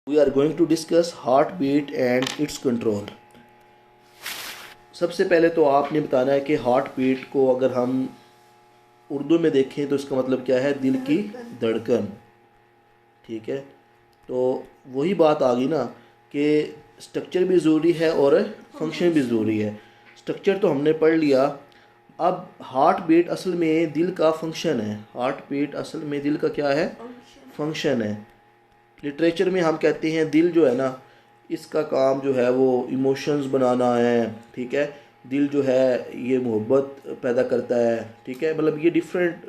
We are going to discuss heartbeat and its control. सबसे पहले तो आपने बताना है कि हार्ट बीट को अगर हम उर्दू में देखें तो इसका मतलब क्या है, दिल की धड़कन। ठीक है, तो वही बात आ गई ना कि स्ट्रक्चर भी ज़रूरी है और फंक्शन भी ज़रूरी है। स्ट्रक्चर तो हमने पढ़ लिया, अब हार्ट बीट असल में दिल का फंक्शन है। हार्ट बीट असल में दिल का क्या है, फंक्शन है। लिटरेचर में हम कहते हैं दिल जो है ना, इसका काम जो है वो इमोशंस बनाना है। ठीक है, दिल जो है ये मोहब्बत पैदा करता है। ठीक है, मतलब ये डिफरेंट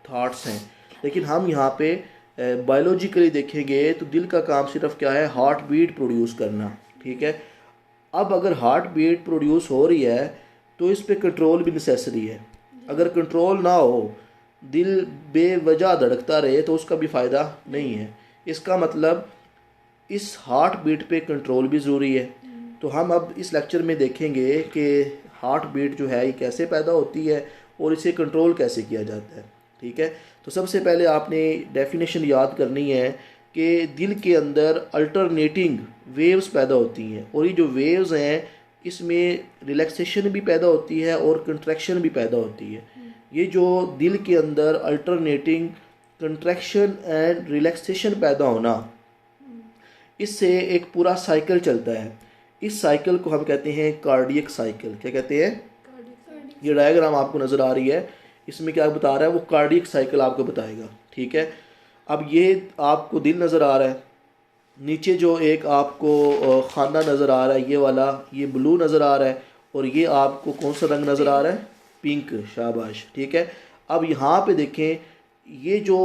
थाट्स हैं, लेकिन हम यहाँ पे बायोलॉजिकली देखेंगे तो दिल का काम सिर्फ क्या है, हार्ट बीट प्रोड्यूस करना। ठीक है, अब अगर हार्ट बीट प्रोड्यूस हो रही है तो इस पे कंट्रोल भी नेसेसरी है। अगर कंट्रोल ना हो, दिल बेवजह धड़कता रहे तो उसका भी फ़ायदा नहीं है। इसका मतलब इस हार्ट बीट पे कंट्रोल भी ज़रूरी है। तो हम अब इस लेक्चर में देखेंगे कि हार्ट बीट जो है ये कैसे पैदा होती है और इसे कंट्रोल कैसे किया जाता है। ठीक है, तो सबसे पहले आपने डेफिनेशन याद करनी है कि दिल के अंदर अल्टरनेटिंग वेव्स पैदा होती हैं, और ये जो वेव्स हैं इसमें रिलैक्सेशन भी पैदा होती है और कंट्रैक्शन भी पैदा होती है। ये जो दिल के अंदर अल्टरनेटिंग कंट्रैक्शन एंड रिलैक्सेशन पैदा होना, इससे एक पूरा साइकिल चलता है। इस साइकिल को हम कहते हैं कार्डियक साइकिल। क्या कहते हैं? ये डायग्राम आपको नज़र आ रही है, इसमें क्या बता रहा है, वो कार्डियक साइकिल आपको बताएगा। ठीक है, अब ये आपको दिल नज़र आ रहा है, नीचे जो एक आपको खाना नज़र आ रहा है ये वाला, ये ब्लू नज़र आ रहा है, और ये आपको कौन सा रंग नज़र आ रहा है, पिंक। शाबाश। ठीक है, अब यहाँ पे देखें, ये जो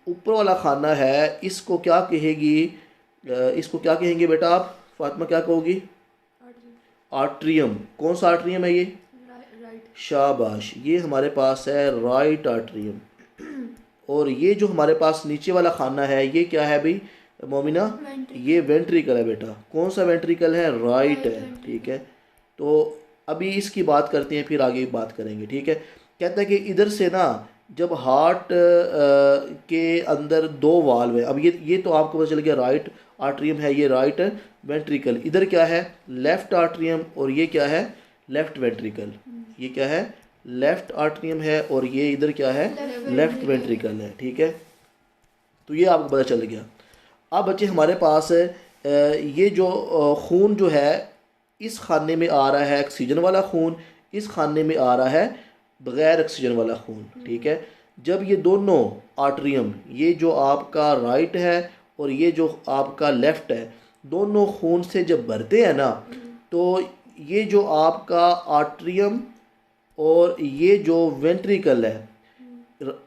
ऊपर वाला खाना है इसको क्या कहेगी, इसको क्या कहेंगे बेटा आप? फातिमा क्या कहोगी? आर्ट्रियम। कौन सा आर्ट्रियम है ये? शाबाश, ये हमारे पास है राइट आर्ट्रियम। और ये जो हमारे पास नीचे वाला खाना है ये क्या है भाई मोमिना? ये वेंट्रिकल है बेटा। कौन सा वेंट्रिकल है? राइट है। ठीक है, तो अभी इसकी बात करते हैं, फिर आगे बात करेंगे। ठीक है, कहता है कि इधर से ना जब हार्ट के अंदर दो वाल्व है, अब ये तो आपको पता चल गया राइट आर्ट्रियम है, ये राइट वेंट्रिकल। इधर क्या है? लेफ्ट आर्ट्रियम, और ये क्या है? Left ventricle. ये क्या है? लेफ्ट आर्ट्रियम है, और ये इधर क्या है? लेफ्ट वेंट्रिकल है। ठीक है, तो ये आपको पता चल गया। अब बच्चे हमारे पास ये जो खून जो है इस खाने में आ रहा है ऑक्सीजन वाला खून, इस खाने में आ रहा है बग़ैर ऑक्सीजन वाला खून। ठीक है, जब ये दोनों आर्ट्रियम, ये जो आपका राइट है और ये जो आपका लेफ्ट है, दोनों खून से जब भरते हैं ना, तो ये जो आपका आर्ट्रियम और ये जो वेंट्रिकल है,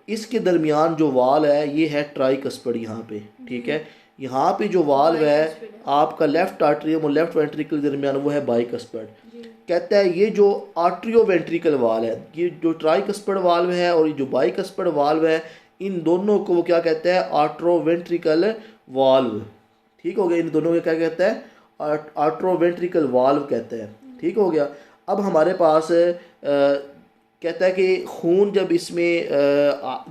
इसके दरमियान जो वाल है ये है ट्राइकस्पिड यहाँ पे। ठीक है, यहाँ पे जो वाल्व है आपका लेफ्ट आर्ट्रियम और लेफ्ट वेंट्रिकल के दरमियान वो है बाइकस्पिड। कहता है ये जो आर्ट्रियो वेंट्रिकल वाल्व है, ये जो ट्राइकस्पिड वाल्व है और ये जो बाइकस्पिड वाल्व है, इन दोनों को वो क्या कहता है? आर्ट्रो वेंट्रिकल वाल्व। ठीक हो गया, इन दोनों को क्या कहता है? आर्ट्रो वेंट्रिकल वाल्व कहता है। ठीक हो गया। अब हमारे पास कहता है कि खून जब इसमें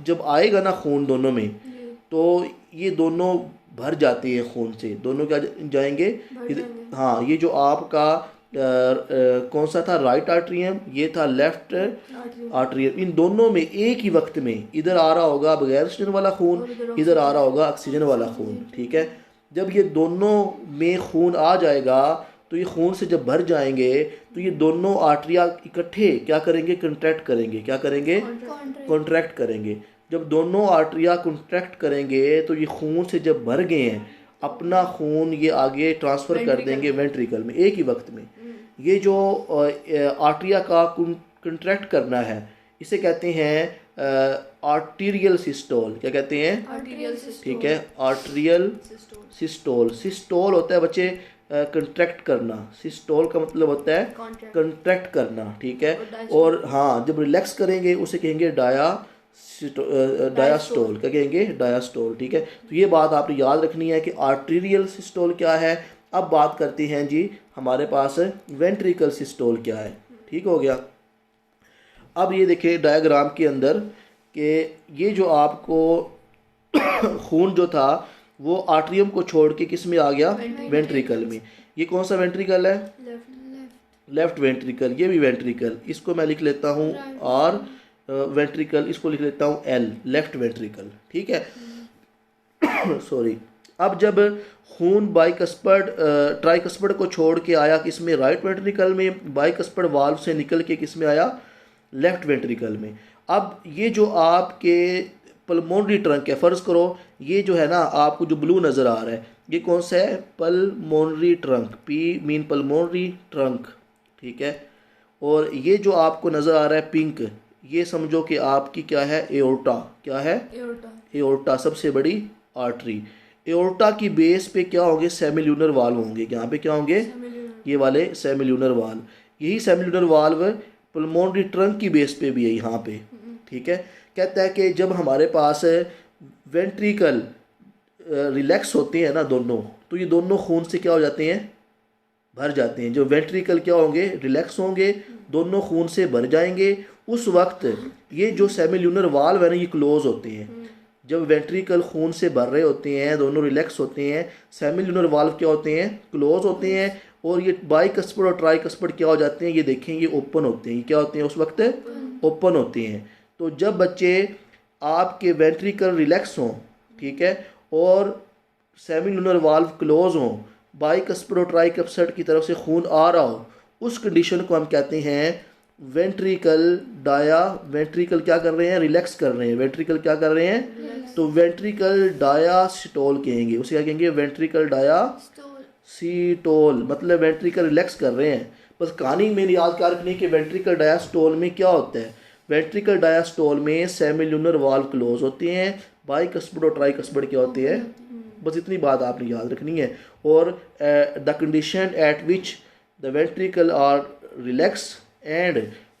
जब आएगा ना खून दोनों में, तो ये दोनों भर जाते हैं खून से। दोनों क्या जाएंगे? हाँ, ये जो आपका कौन सा था? राइट आर्ट्रियम, ये था लेफ्ट आर्ट्रियम। इन दोनों में एक ही वक्त में इधर आ रहा होगा बगैर ऑक्सीजन वाला खून, इधर आ रहा होगा ऑक्सीजन वाला खून। ठीक है, जब ये दोनों में खून आ जाएगा तो ये खून से जब भर जाएंगे तो ये दोनों आर्टरिया इकट्ठे क्या करेंगे? कंट्रैक्ट करेंगे। क्या करेंगे? कॉन्ट्रैक्ट करेंगे। जब दोनों आर्टरिया कॉन्ट्रैक्ट करेंगे तो ये खून से जब भर गए हैं, अपना खून ये आगे ट्रांसफ़र कर देंगे वेंट्रिकल में एक ही वक्त में। ये जो आर्टरिया का कंट्रैक्ट करना है इसे कहते हैं आर्टीरियल सिस्टोल। क्या कहते हैं? ठीक है, आर्टीरियल सिस्टोल। सिस्टोल होता है बच्चे कंट्रैक्ट करना, सिस्टोल का मतलब होता है कंट्रैक्ट करना। ठीक है, और हाँ, जब रिलैक्स करेंगे उसे कहेंगे डायास्टोल। क्या कहेंगे? डायास्टोल। ठीक है, तो ये बात आपने याद रखनी है कि आर्टीरियल सिस्टोल क्या है। अब बात करते हैं जी हमारे पास वेंट्रिकल सिस्टोल क्या है। ठीक हो गया। अब ये देखिए डायग्राम के अंदर कि ये जो आपको खून जो था वो आर्ट्रियम को छोड़ के किस में आ गया, वेंट्रिकल में। ये कौन सा वेंट्रिकल है, लेफ्ट वेंट्रिकल। ये भी वेंट्रिकल, इसको मैं लिख लेता हूँ आर वेंट्रिकल, इसको लिख लेता हूँ एल, लेफ्ट वेंट्रिकल, ठीक है। सॉरी। अब जब खून बाइकस्पर्ड ट्राइकस्पर्ड को छोड़ के आया किस में, राइट वेंट्रिकल में, बाइकस्पर्ड वाल्व से निकल के किस में आया, लेफ्ट वेंट्रिकल में। अब ये जो आपके पल्मोनरी ट्रंक है, फ़र्ज़ करो ये जो है ना आपको जो ब्लू नज़र आ रहा है, ये कौन सा है, pulmonary trunk, P mean pulmonary trunk, ठीक है। और ये जो आपको नज़र आ रहा है पिंक, ये समझो कि आपकी क्या है, एओर्टा। क्या है, एओर्टा, सबसे बड़ी आर्टरी। एओर्टा की बेस पे क्या होंगे, सेमिल्यूनर वाल्व होंगे। यहाँ पे क्या होंगे, ये वाले सेमिल्यूनर वाल्व। यही सेमिल्यूनर वाल्व पल्मोनरी ट्रंक की बेस पे भी है यहाँ पे, ठीक है। कहता है कि जब हमारे पास वेंट्रिकल रिलैक्स होते हैं ना दोनों, तो ये दोनों खून से क्या हो जाते हैं, भर जाते हैं। जो वेंट्रिकल क्या होंगे, रिलैक्स होंगे, दोनों खून से भर जाएंगे। उस वक्त ये जो सेमिल्यूनर वाल्व है ना, ये क्लोज होते हैं। जब वेंट्रिकल खून से भर रहे होते हैं, दोनों रिलैक्स होते हैं, सेमिल्यूनर वाल्व क्या होते हैं, क्लोज होते हैं। और ये बाइकस्पर्ड और ट्राइकस्पर्ड क्या हो जाते हैं, ये देखें, ये ओपन होते हैं। ये क्या होते हैं, उस वक्त ओपन होते हैं। तो जब बच्चे आपके वेंट्रिकल रिलैक्स हों, ठीक है, और सेमिल्यूनर वाल्व क्लोज हों, बाइकस्पर्ड और ट्राइकस्पर्ड की तरफ से खून आ रहा हो, उस कंडीशन को हम कहते हैं वेंट्रिकल डाया। वेंट्रिकल क्या कर रहे हैं, रिलैक्स कर रहे हैं। वेंट्रिकल क्या कर रहे हैं, तो वेंट्रिकल डायास्टोल कहेंगे, उसे क्या कहेंगे, वेंट्रिकल डायासीटोल, मतलब वेंट्रिकल रिलैक्स कर रहे हैं। बस कहानी में याद क्या रखनी है कि वेंट्रिकल डायास्टोल में क्या होता है, वेंट्रिकल डायास्टोल में सेमिल्यूनर वाल्व क्लोज होते हैं, बाइकस्पर्ड और ट्राइकस्पर्ड क्या होते हैं, बस इतनी बात आपने याद रखनी है। और the condition at which the ventricle are relax and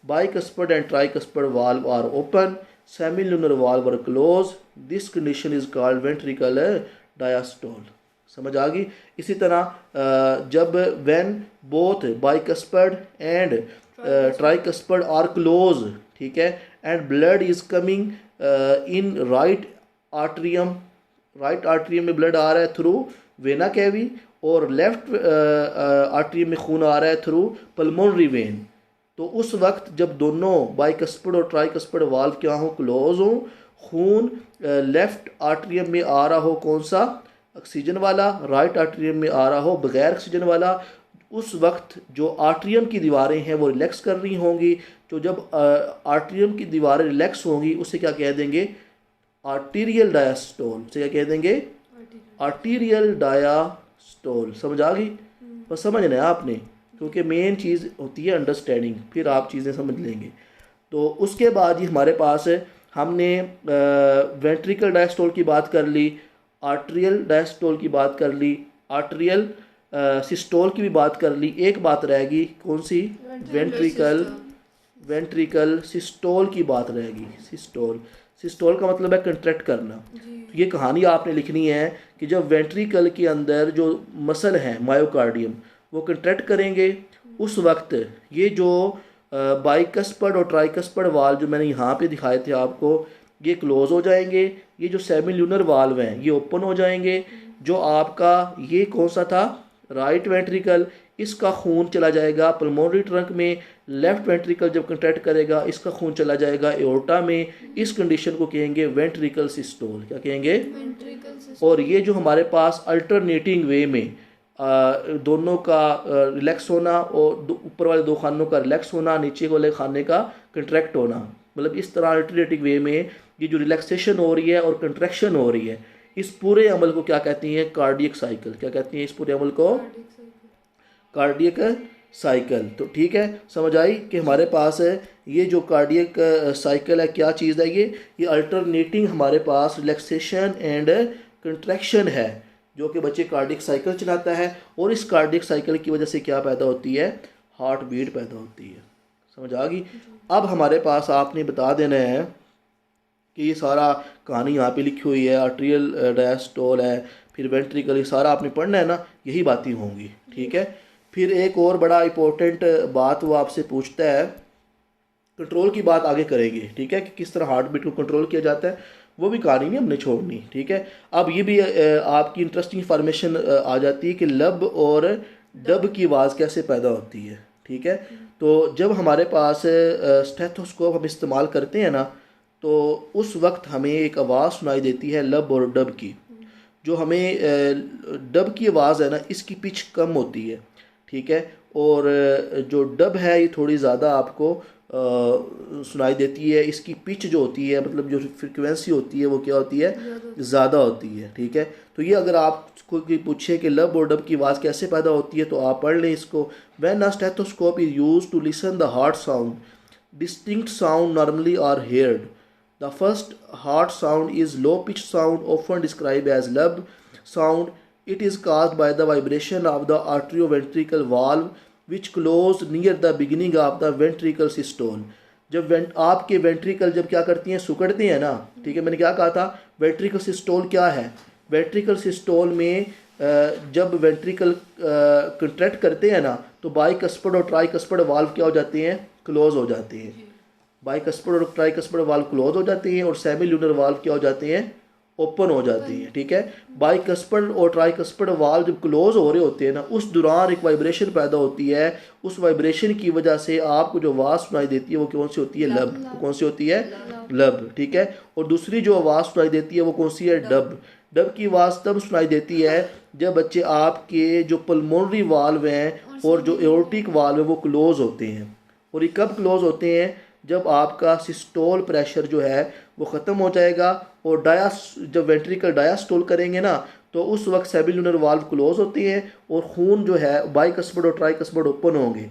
bicuspid and tricuspid valve are open, semilunar valve are closed, this condition is called ventricular diastole। समझ आ गई। इसी तरह जब when both bicuspid and tricuspid are closed, ठीक है, and blood is coming in right atrium, right atrium में blood आ रहा है थ्रू वेना कैवी, और लेफ्ट आर्टरियम में खून आ रहा है थ्रू पल्मोनरी वेन। तो उस वक्त जब दोनों बाइकस्पर्ड और ट्राइकस्पर्ड वाल्व क्या हो, क्लोज हो, खून लेफ्ट आर्टरियम में आ रहा हो कौन सा, ऑक्सीजन वाला, राइट आर्टरियम में आ रहा हो बगैर ऑक्सीजन वाला, उस वक्त जो आर्टरियम की दीवारें हैं वो रिलैक्स कर रही होंगी। तो जब आर्टरियम की दीवारें रिलैक्स होंगी, उसे क्या कह देंगे, आर्टीरियल डायास्टोल। उसे क्या कह देंगे, आर्टीरियल डायास्टोल। समझ आ गई, बस समझना है आपने, क्योंकि मेन चीज़ होती है अंडरस्टैंडिंग, फिर आप चीज़ें समझ लेंगे। तो उसके बाद ही हमारे पास हमने वेंट्रिकल डायस्टोल की बात कर ली, आर्ट्रियल डायस्टोल की बात कर ली, आर्ट्रियल सिस्टोल की भी बात कर ली। एक बात रहेगी कौन सी, वेंट्रिकल सिस्टोल की बात रहेगी। सिस्टोल का मतलब है कंट्रैक्ट करना। तो ये कहानी आपने लिखनी है कि जब वेंट्रिकल के अंदर जो मसल है मायोकार्डियम वो कंट्रैक्ट करेंगे, उस वक्त ये जो बाइकस्पर्ड और ट्राइकस्पर्ड वाल्व जो मैंने यहाँ पे दिखाए थे आपको, ये क्लोज हो जाएंगे। ये जो सेमिल्यूनर वाल्व हैं ये ओपन हो जाएंगे। जो आपका ये कौन सा था, राइट वेंट्रिकल, इसका खून चला जाएगा पल्मोनरी ट्रंक में। लेफ्ट वेंट्रिकल जब कंट्रैक्ट करेगा, इसका खून चला जाएगा एओर्टा में। इस कंडीशन को कहेंगे वेंट्रिकल सिस्टोल। क्या कहेंगे, और ये जो हमारे पास अल्टरनेटिंग वे में दोनों का रिलैक्स होना, और ऊपर वाले दो खानों का रिलैक्स होना, नीचे वाले खाने का कंट्रैक्ट होना, मतलब इस तरह अल्टरनेटिंग वे में ये जो रिलैक्सेशन हो रही है और कंट्रैक्शन हो रही है, इस पूरे अमल को क्या कहती हैं, कार्डियक साइकिल। क्या कहती हैं इस पूरे अमल को, कार्डियक साइकिल। तो ठीक है, समझ आई कि हमारे पास है ये जो कार्डियक साइकिल है, क्या चीज़ है ये अल्टरनेटिंग हमारे पास रिलैक्सेशन एंड कंट्रैक्शन है, जो कि बच्चे कार्डियक साइकिल चलाता है। और इस कार्डियक साइकिल की वजह से क्या पैदा होती है, हार्ट बीट पैदा होती है। समझ आ गई। अब हमारे पास आपने बता देना है कि ये सारा कहानी यहाँ पे लिखी हुई है, आर्ट्रियल डायस्टोल है, फिर वेंट्रिकल, ये सारा आपने पढ़ना है ना, यही बातें होंगी। ठीक है। फिर एक और बड़ा इम्पोर्टेंट बात वो आपसे पूछता है, कंट्रोल की बात आगे करेंगे, ठीक है, कि किस तरह हार्ट बीट को कंट्रोल किया जाता है। वो भी कहानी नहीं हमने छोड़नी, ठीक है। अब ये भी आपकी इंटरेस्टिंग इंफॉर्मेशन आ जाती है कि लब और डब की आवाज़ कैसे पैदा होती है, ठीक है। तो जब हमारे पास स्टेथोस्कोप हम इस्तेमाल करते हैं ना, तो उस वक्त हमें एक आवाज़ सुनाई देती है लब और डब की। जो हमें डब की आवाज़ है ना, इसकी पिच कम होती है, ठीक है। और जो डब है ये थोड़ी ज़्यादा आपको सुनाई देती है। इसकी पिच जो होती है, मतलब जो फ्रिक्वेंसी होती है वो क्या होती है, ज़्यादा होती है, ठीक है। तो ये अगर आपको कोई पूछे कि लब और डब की आवाज़ कैसे पैदा होती है, तो आप पढ़ लें इसको। When a stethoscope is used to listen the heart sound, distinct sound normally are heard. The first heart sound is low pitch sound, often described as lub sound. It is caused by the vibration of the atrioventricular valve which close near the beginning of the ventricle systole. जब आपके ventricle जब क्या करती हैं, सिकुड़ते हैं ना, ठीक है। मैंने क्या कहा था, वेंट्रिकल सिस्टोल क्या है, वेंट्रिकल सिस्टोल में जब वेंट्रिकल कंट्रैक्ट करते हैं ना, तो बाइकस्पड और ट्राइकस्पड वाल्व क्या हो जाते हैं, क्लोज हो जाते हैं। बाइकस्पड और ट्राइकस्पड वाल्व क्लोज हो जाते हैं और सेमील्यूनर वाल्व क्या हो जाते हैं, ओपन हो जाती हैं, ठीक है। बाइकस्पड और ट्राइकस्पड वाल्व जब क्लोज हो रहे होते हैं ना, उस दौरान एक वाइब्रेशन पैदा होती है। उस वाइब्रेशन की वजह से आपको जो आवाज़ सुनाई देती है वो कौन सी होती है, लब। वो कौन सी होती है, लब, ठीक है। और दूसरी जो आवाज़ सुनाई देती है वो कौन सी है, डब। डब की आवाज़ तब सुनाई देती है जब बच्चे आपके जो पल्मोनरी वाल्व हैं और जो एओर्टिक वाल्व है वो क्लोज होते हैं। और ये कब क्लोज होते हैं, जब आपका सिस्टोल प्रेशर जो है वो ख़त्म हो जाएगा और जब वेंट्रिकल डायास्टोल करेंगे ना, तो उस वक्त सेमिल्यूनर वाल्व क्लोज होते हैं और खून जो है बाइकस्पड और ट्राइकस्पड ओपन होंगे।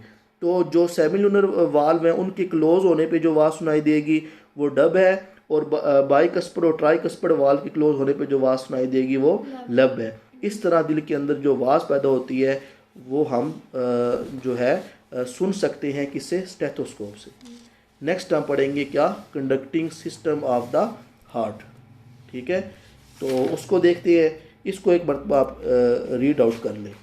तो जो सेमिल्यूनर वाल्व हैं उनके क्लोज होने पे जो आवाज़ सुनाई देगी वो डब है, और बाइकस्पड और ट्राइकस्पड वाल्व के क्लोज होने पे जो आवाज़ सुनाई देगी वो लब है। इस तरह दिल के अंदर जो आवाज़ पैदा होती है वो हम जो है सुन सकते हैं किससे, स्टेथोस्कोप से। नेक्स्ट हम पढ़ेंगे क्या, conducting system of the heart, ठीक है। तो उसको देखते हैं, इसको एक मरतबा आप रीड आउट कर लें।